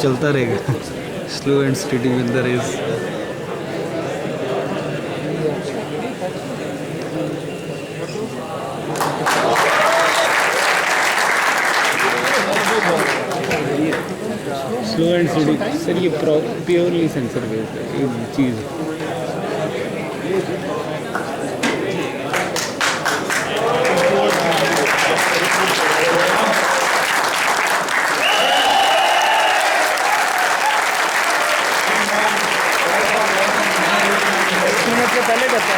चलता रहेगा slow and steady will the race. Slow and steady sir, ये purely sensor based है ये चीज़। पहले करता